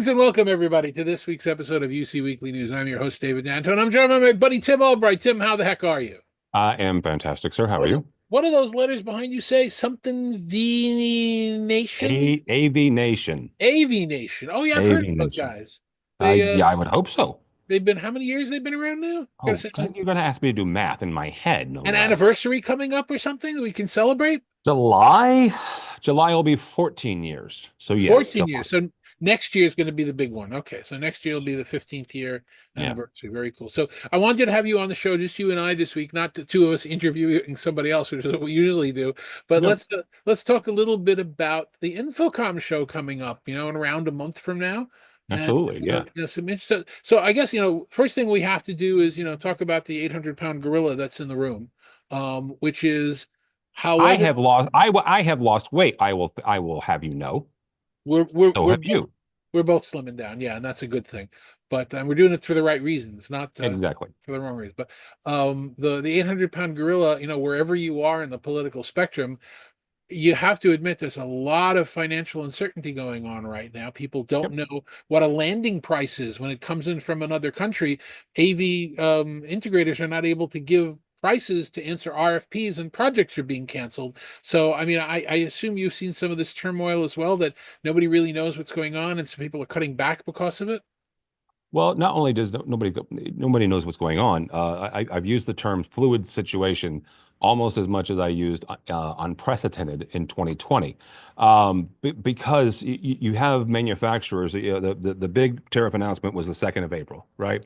Greetings and welcome, everybody, to this week's episode of UC Weekly News. I'm your host, David Danto, and I'm joined by my buddy Tim Albright. Tim, how the heck are you? I am fantastic, sir. How are What do, you? what do those letters behind you say? Something V Nation? AVNation. AVNation. Oh, yeah, I've heard of those AVNation. guys. They Yeah, I would hope so. they've been how many years they've been around now? Gotta Oh, say, you're going to ask me to do math in my head, no an less. anniversary coming up or something that we can celebrate? July? July will be 14 years. So yes, 14 July. years. So next year is going to be the big one. Okay. So next year will be the 15th year Yeah, anniversary. Very cool. So I wanted to have you on the show, just you and I this week, not the two of us interviewing somebody else, which is what we usually do. But yep, let's talk a little bit about the InfoComm show coming up, in around a month from now. And absolutely. Yeah, so I guess first thing we have to do is talk about the 800-pound gorilla that's in the room, which is I however have lost. I have lost weight. I will have you know. we're we're So we're have you. we're both slimming down, yeah, and that's a good thing. But we're doing it for the right reasons, not Exactly. for the wrong reasons. But the 800-pound gorilla, wherever you are in the political spectrum, you have to admit there's a lot of financial uncertainty going on right now. People don't Yep. know what a landing price is when it comes in from another country. AV integrators are not able to give prices to answer RFPs, and projects are being canceled. So, I mean, I assume you've seen some of this turmoil as well, that nobody really knows what's going on, and some people are cutting back because of it. Well, not only does nobody knows what's going on. I've used the term fluid situation almost as much as I used unprecedented in 2020, because you have manufacturers. The big tariff announcement was the 2nd of April, right?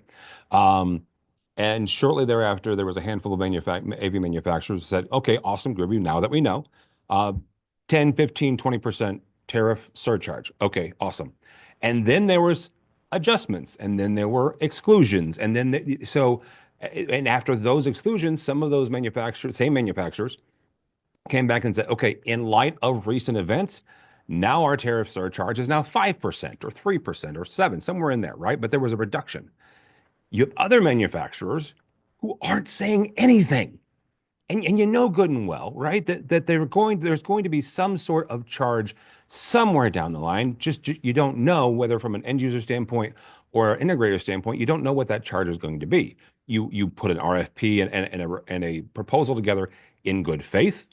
Um, and shortly thereafter, there was a handful of AV manufacturers who said, "Okay, awesome, groovy. Now that we know, uh, 10, 15, 20% tariff surcharge. Okay, awesome." And then there was adjustments, and then there were exclusions, and then and after those exclusions, some of those same manufacturers, came back and said, okay, in light of recent events, now our tariff surcharge is now 5% or 3% or 7, somewhere in there, right? But there was a reduction. You have other manufacturers who aren't saying anything. And you know good and well, right, that there's going to be some sort of charge somewhere down the line. Just you don't know whether from an end user standpoint or an integrator standpoint, you don't know what that charge is going to be. You put an RFP and a proposal together in good faith,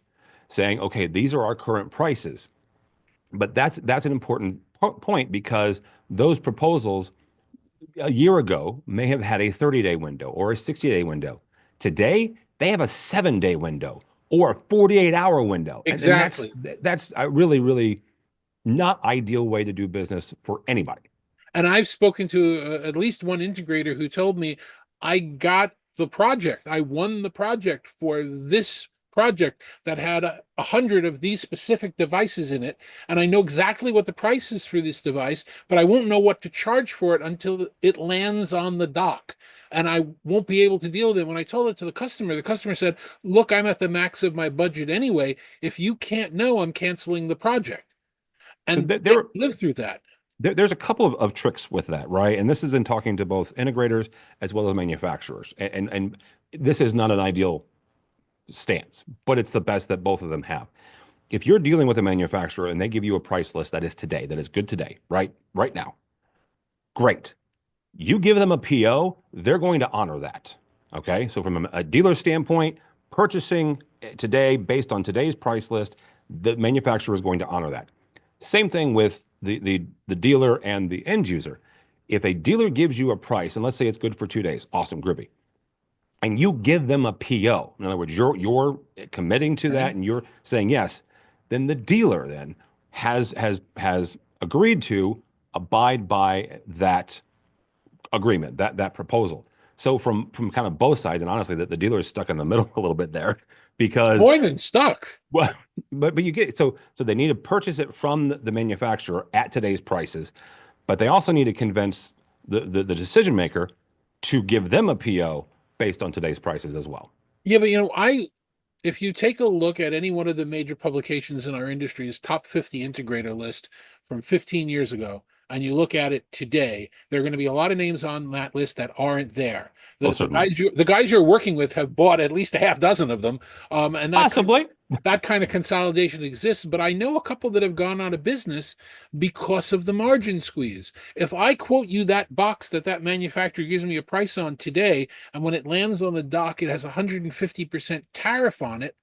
saying, okay, these are our current prices. But that's an important point, because those proposals a year ago may have had a 30-day window or a 60-day window. Today, they have a 7-day window or a 48-hour window. And Exactly. that's a really, really not ideal way to do business for anybody. And I've spoken to at least one integrator who told me, I got the project. I won the project for this project that had 100 of these specific devices in it. And I know exactly what the price is for this device, but I won't know what to charge for it until it lands on the dock. And I won't be able to deal with it. When I told it to the customer said, look, I'm at the max of my budget anyway. If you can't know, I'm canceling the project. So And they lived through that. there's a couple of tricks with that, right? And this is in talking to both integrators as well as manufacturers. And this is not an ideal stance, but it's the best that both of them have. If you're dealing with a manufacturer and they give you a price list that is today, that is good today, right now, great. You give them a PO, they're going to honor that. Okay. So from a dealer standpoint, purchasing today based on today's price list, the manufacturer is going to honor that. Same thing with the dealer and the end user. If a dealer gives you a price, and let's say it's good for 2 days, awesome, groovy, and you give them a PO, in other words, you're committing to that Right. and you're saying yes, then the dealer then has agreed to abide by that agreement, that proposal. So from kind of both sides, and honestly, that the dealer is stuck in the middle a little bit there, It's because more than stuck. well, but you get so they need to purchase it from the manufacturer at today's prices, but they also need to convince the decision maker to give them a PO based on today's prices as well. Yeah, but if you take a look at any one of the major publications in our industry's top 50 integrator list from 15 years ago, and you look at it today, there are going to be a lot of names on that list that aren't there. Oh, The certainly. guys you're working with have bought at least a half dozen of them, and that Possibly. that kind of consolidation exists, but I know a couple that have gone out of business because of the margin squeeze. If I quote you that box that that manufacturer gives me a price on today, and when it lands on the dock, it has 150% tariff on it.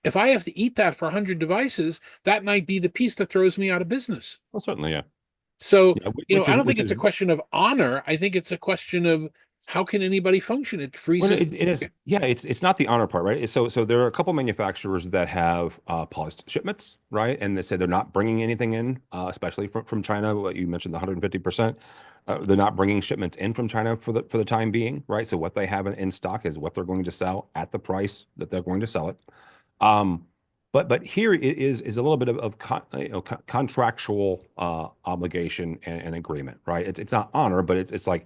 If I have to eat that for 100 devices, that might be the piece that throws me out of business. Well, certainly, yeah. So, Yeah, I don't think it's a question of honor. I think it's a question of how can anybody function? It well, freezes. it is, yeah, it's not the honor part, right? So there are a couple manufacturers that have paused shipments, right? And they say they're not bringing anything in, especially from China. What you mentioned, the 150%. They're not bringing shipments in from China for the time being, right? So what they have in stock is what they're going to sell at the price that they're going to sell it. Um, but here it is a little bit of contractual obligation and agreement, right? It's not honor, but it's like,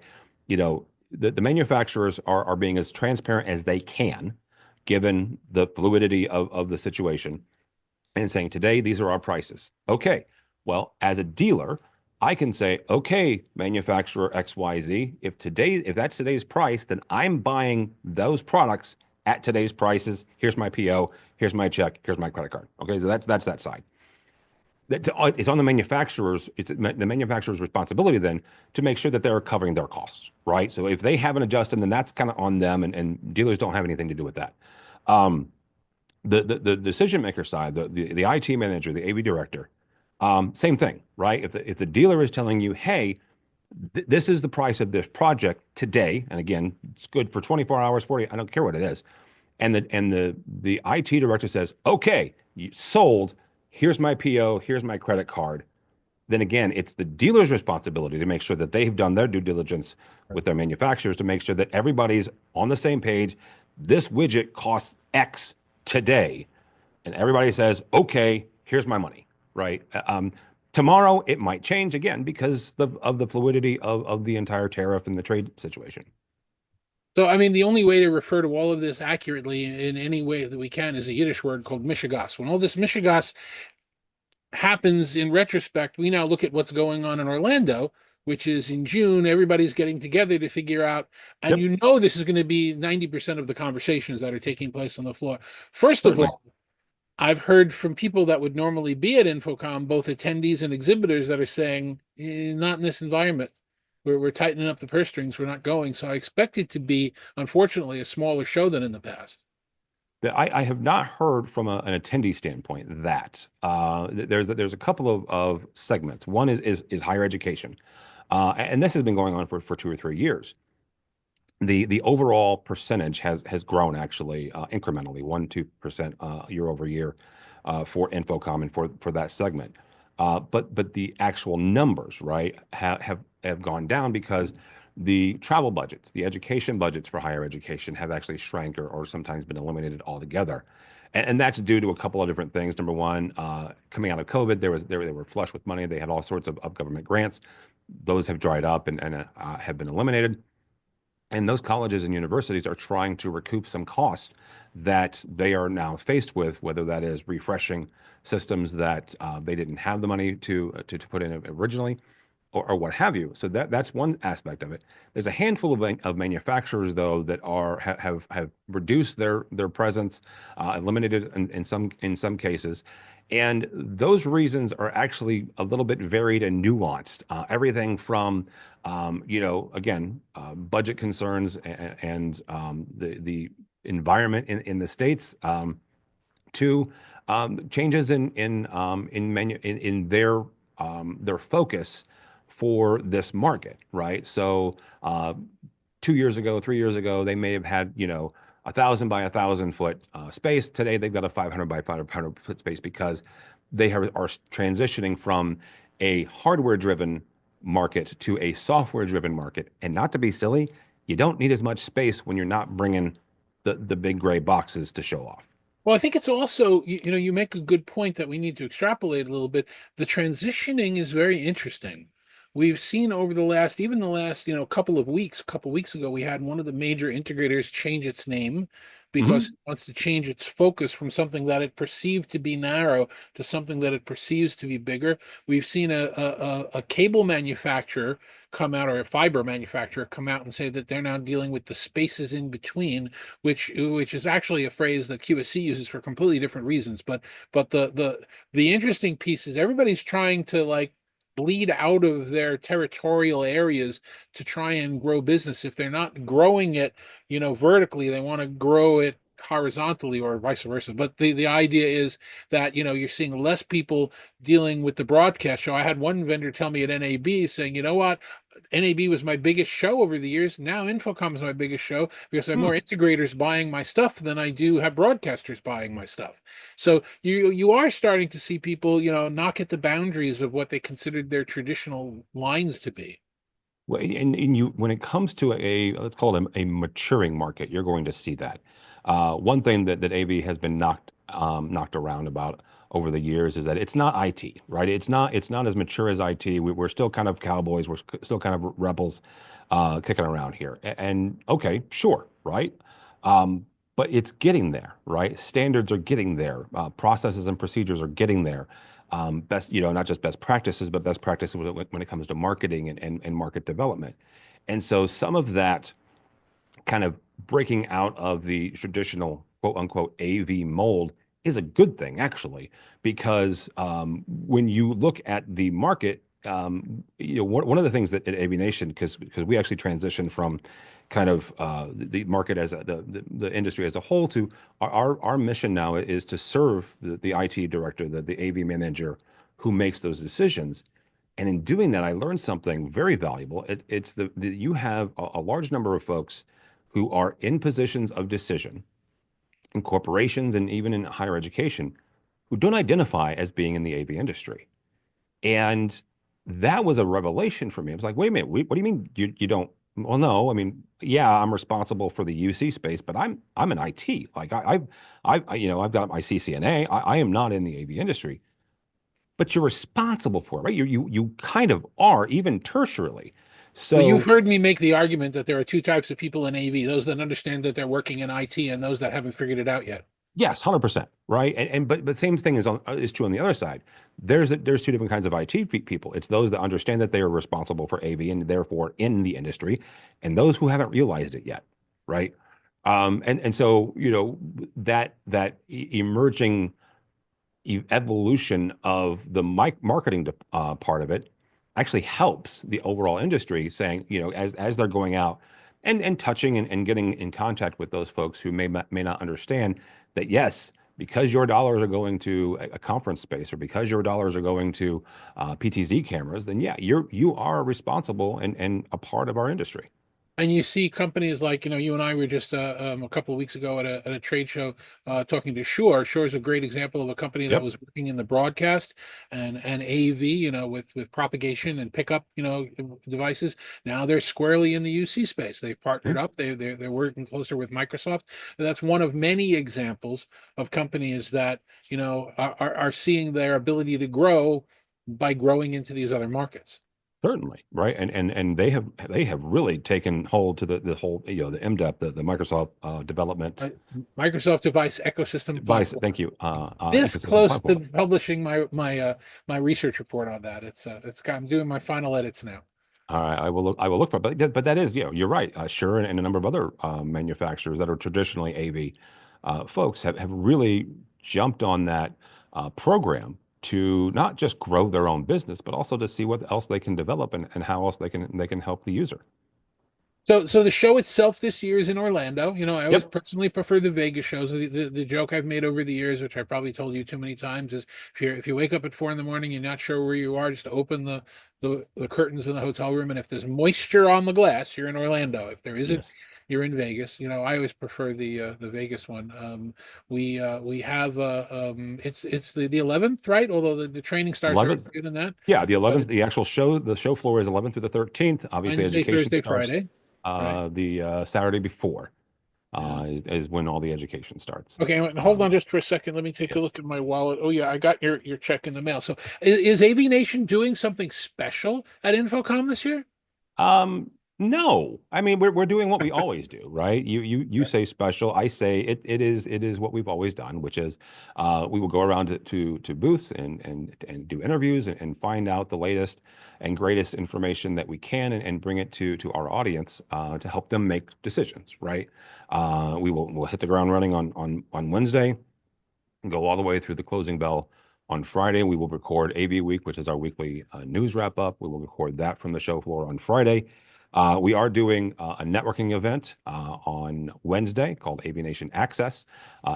the manufacturers are being as transparent as they can, given the fluidity of the situation, and saying, today, these are our prices. Okay. Well, as a dealer, I can say, okay, manufacturer XYZ, if that's today's price, then I'm buying those products at today's prices. Here's my PO, here's my check, here's my credit card. Okay, so that's that side. It's on the manufacturers. It's the manufacturer's responsibility then to make sure that they're covering their costs, right? So if they haven't adjusted, then that's kind of on them, and dealers don't have anything to do with that. Um, the decision maker side, the IT manager, the AV director, same thing, right? If the dealer is telling you, hey, this is the price of this project today, and again, it's good for 24 hours, 40, I don't care what it is, and the IT director says, okay, you sold. Here's my PO. Here's my credit card. Then again, it's the dealer's responsibility to make sure that they've done their due diligence with their manufacturers to make sure that everybody's on the same page. This widget costs X today, and everybody says, okay, here's my money, right? Tomorrow it might change again because of the fluidity of the entire tariff and the trade situation. So, I mean, the only way to refer to all of this accurately in any way that we can is a Yiddish word called mishigas. When all this mishigas happens in retrospect, we now look at what's going on in Orlando, which is in June, everybody's getting together to figure out, and Yep, this is going to be 90% of the conversations that are taking place on the floor. First of certainly. all, I've heard from people that would normally be at InfoComm, both attendees and exhibitors, that are saying, not in this environment. We're tightening up the purse strings. We're not going. So I expect it to be, unfortunately, a smaller show than in the past. I have not heard from an attendee standpoint that there's a couple of segments. One is higher education, and this has been going on for 2 or 3 years. The overall percentage has grown actually incrementally 1-2% year over year for InfoComm and for that segment. But the actual numbers, right, have gone down because the travel budgets, the education budgets for higher education have actually shrank or sometimes been eliminated altogether. And that's due to a couple of different things. Number one, coming out of COVID, they were flush with money. They had all sorts of government grants. Those have dried up and have been eliminated. And those colleges and universities are trying to recoup some costs that they are now faced with, whether that is refreshing systems that they didn't have the money to put in originally, or what have you. So that's one aspect of it. There's a handful of manufacturers though that have reduced their presence, eliminated in some cases, and those reasons are actually a little bit varied and nuanced. Everything from again, budget concerns and the environment in the states, to changes in their focus for this market, right? So 2 years ago, 3 years ago, they may have had 1,000 by 1,000 foot space. Today, they've got a 500 by 500 foot space because are transitioning from a hardware-driven market to a software-driven market. And not to be silly, you don't need as much space when you're not bringing the big gray boxes to show off. Well, I think it's also, you make a good point that we need to extrapolate a little bit. The transitioning is very interesting. we've seen over the last, even the last, couple of weeks, a couple of weeks ago, we had one of the major integrators change its name because Hmm. it wants to change its focus from something that it perceived to be narrow to something that it perceives to be bigger. We've seen a cable manufacturer come out, or a fiber manufacturer come out and say that they're now dealing with the spaces in between, which is actually a phrase that QSC uses for completely different reasons. But the interesting piece is everybody's trying to like bleed out of their territorial areas to try and grow business. If they're not growing it, vertically, they want to grow it horizontally or vice versa. But the idea is that, you're seeing less people dealing with the broadcast show. I had one vendor tell me at NAB saying, you know what, NAB was my biggest show over the years. Now InfoComm is my biggest show because I have more integrators buying my stuff than I do have broadcasters buying my stuff. So you are starting to see people, knock at the boundaries of what they considered their traditional lines to be. Well, and you, when it comes to let's call it a maturing market, you're going to see that. One thing that AV has been knocked around about over the years is that it's not IT, right? It's not as mature as IT. We're still kind of cowboys. We're still kind of rebels, kicking around here. And okay, sure, right? Um, but it's getting there, right? Standards are getting there. Processes and procedures are getting there. Best, not just best practices, but best practices when it comes to marketing and market development. And so some of that kind of breaking out of the traditional quote unquote AV mold is a good thing, actually, because when you look at the market, one of the things that at AVNation, because we actually transitioned from kind of the market as the industry as a whole to our mission now is to serve the IT director, the AV manager who makes those decisions. And in doing that, I learned something very valuable. It's you have a large number of folks who are in positions of decision in corporations and even in higher education who don't identify as being in the AV industry. And that was a revelation for me. I was like, wait a minute, what do you mean you don't? Well, no, I mean, yeah, I'm responsible for the UC space, but I'm an IT. Like I've got my CCNA. I am not in the AV industry, but you're responsible for it, right? You kind of are, even tertiarily. Well, you've So heard me make the argument that there are two types of people in AV, those that understand that they're working in IT and those that haven't figured it out yet. yes, 100%, right? But same thing is true on the other side. There's two different kinds of IT people. It's those that understand that they are responsible for AV and therefore in the industry, and those who haven't realized it yet, right? And so that emerging evolution of the marketing part of it actually helps the overall industry, saying, as they're going out and touching and getting in contact with those folks who may not understand that, yes, because your dollars are going to a conference space or because your dollars are going to PTZ cameras, then yeah, you are responsible and a part of our industry. And you see companies like, you and I were just a couple of weeks ago at a trade show talking to Shure. Shure is a great example of a company that Yep. was working in the broadcast and AV, with propagation and pickup, devices. Now they're squarely in the UC space. They've partnered up. They're working closer with Microsoft. And that's one of many examples of companies that, are seeing their ability to grow by growing into these other markets. Certainly, right, and they have really taken hold to the whole the MDEP, the Microsoft development uh, Microsoft Device Ecosystem device. Platform. Thank you, This ecosystem close to platform. publishing my research report on that. I'm doing my final edits now. All right, I will look for it, but that is you're right. Sure, and a number of other manufacturers that are traditionally AV folks have really jumped on that program to not just grow their own business, but also to see what else they can develop and how else they can help the user. So the show itself this year is in Orlando. I always Yep. personally prefer the Vegas shows. The joke I've made over the years, which I probably told you too many times, is if you wake up at 4 in the morning, you're not sure where you are, just open the curtains in the hotel room, and if there's moisture on the glass, you're in Orlando. If there isn't, Yes. you're in Vegas. I always prefer the Vegas one. We have it's the 11th, right? Although the training starts 11th. earlier than that, Yeah, the but 11th, the actual show, the show floor is 11th through the 13th. Obviously, Wednesday, education Thursday, starts Friday, right? the Saturday before. Yeah. is when all the education starts. Okay, and hold on Um, just for a second. Let me take a yes. look at my wallet. Oh yeah, I got your check in the mail. So is AVNation doing something special at InfoComm this year? Um, no, I mean we're doing what we always do, right? You say special, I say it is what we've always done, which is we will go around to booths and do interviews and find out the latest and greatest information that we can and bring it to our audience to help them make decisions, right? We'll hit the ground running on Wednesday, go all the way through the closing bell. On Friday, we will record AV Week, which is our weekly news wrap up. We will record that from the show floor on Friday. We are doing a networking event on Wednesday called AVNation Access.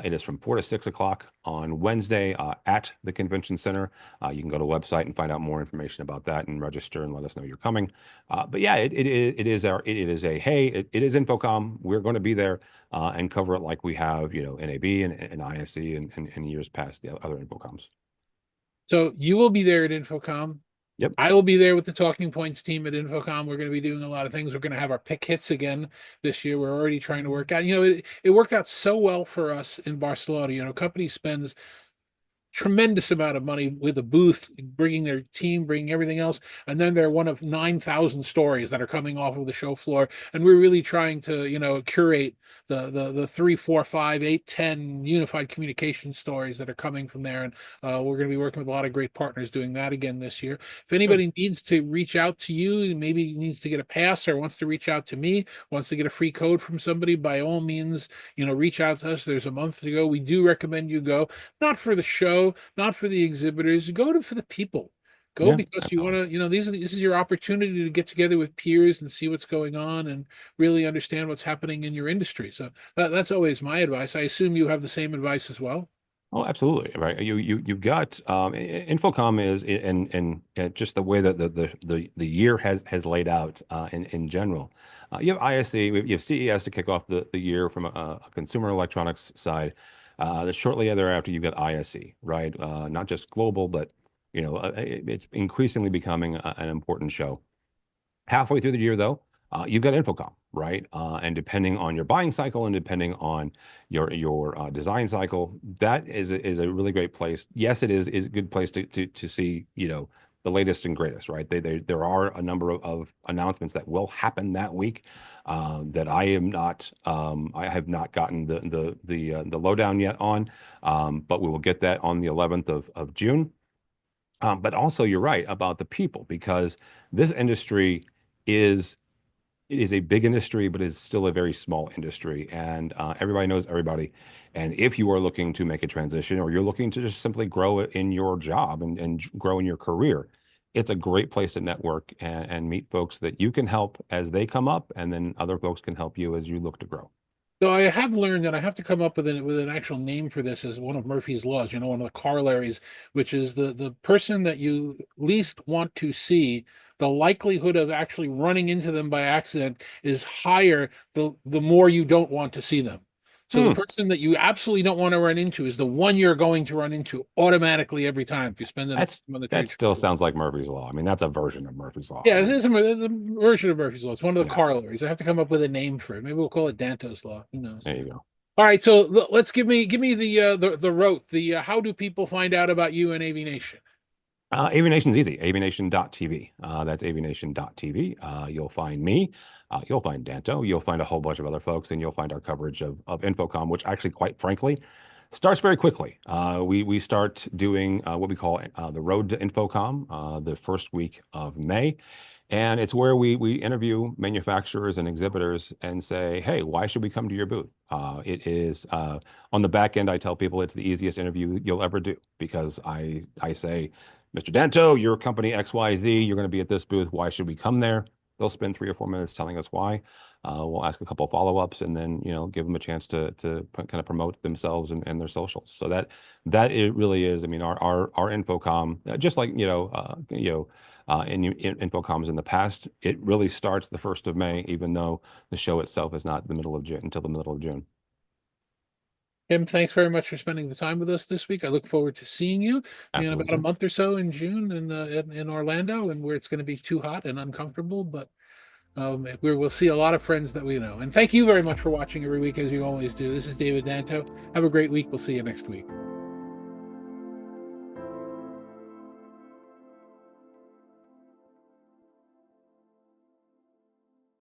It is from 4 to 6 o'clock on Wednesday at the convention center. You can go to the website and find out more information about that and register and let us know you're coming. But yeah, it is InfoComm. We're going to be there and cover it like we have, NAB and ISE and years past the other InfoComms. So you will be there at InfoComm. Yep. I will be there with the Talking Points team at InfoComm. We're going to be doing a lot of things. We're going to have our pick hits again this year. We're already trying to work out. It worked out so well for us in Barcelona. Company spends tremendous amount of money with a booth, bringing their team, bringing everything else, and then they're one of 9,000 stories that are coming off of the show floor, and we're really trying to curate the 3, 4, 5, 8, 10 unified communication stories that are coming from there, and we're going to be working with a lot of great partners doing that again this year. If Good. anybody needs to reach out to you, maybe needs to get a pass or wants to reach out to me, wants to get a free code from somebody, by all means, reach out to us. There's a month to go. We do recommend you go, not for the show, not for the exhibitors. Go for the people. Go Yeah, because you want absolutely. to, this is your opportunity to get together with peers and see what's going on and really understand what's happening in your industry. So that's always my advice. I assume you have the same advice as well. Oh, absolutely. Right. You've got InfoComm is and just the way that the year has laid out in general. You have ISE, you have CES to kick off the year from a consumer electronics side. Shortly thereafter, you've got ISE, right? Not just global, but it's increasingly becoming an important show. Halfway through the year, though, you've got InfoComm, right? And depending on your buying cycle and depending on your design cycle, that is a really great place. Yes, it is a good place to see the latest and greatest, right? There are a number of announcements that will happen that week that I have not gotten the lowdown yet on, but we will get that on the 11th of June. But also, you're right about the people because this industry is it is a big industry, but it's still a very small industry, and everybody knows everybody. And if you are looking to make a transition, or you're looking to just simply grow in your job and grow in your career, it's a great place to network and meet folks that you can help as they come up, and then other folks can help you as you look to grow. So I have learned that I have to come up with an actual name for this as one of Murphy's laws, one of the corollaries, which is the person that you least want to see, the likelihood of actually running into them by accident is higher the more you don't want to see them. So the Hmm. person that you absolutely don't want to run into is the one you're going to run into automatically every time if you spend enough That's time on the that trade still show. sounds like Murphy's Law. I mean, that's a version of Murphy's Law. Yeah, I it mean, is a version of Murphy's Law. It's one of the yeah, corollaries. I have to come up with a name for it. Maybe we'll call it Danto's Law. Who knows? there you go. All right, so let's give me the rote. The how do people find out about you and AV Nation? AVNation's easy. AVNation.tv. That's AVNation.tv. You'll find me. You'll find Danto. You'll find a whole bunch of other folks, and you'll find our coverage of InfoComm, which actually, quite frankly, starts very quickly. We start doing what we call the Road to InfoComm the first week of May. And it's where we interview manufacturers and exhibitors and say, hey, why should we come to your booth? It is on the back end, I tell people it's the easiest interview you'll ever do because I say, Mr. Danto, your company XYZ, you're going to be at this booth. Why should we come there? They'll spend 3 or 4 minutes telling us why. We'll ask a couple of follow-ups and then give them a chance to kind of promote themselves and their socials. So that it really is. I mean, our InfoComm, just like in InfoComms in the past, it really starts the 1st of May, even though the show itself is not the middle of June until the middle of June. Tim, thanks very much for spending the time with us this week. I look forward to seeing you in Absolutely, about a sir. month or so in June in Orlando, and where it's going to be too hot and uncomfortable, but where we'll see a lot of friends that we know. And thank you very much for watching every week, as you always do. This is David Danto. Have a great week. We'll see you next week.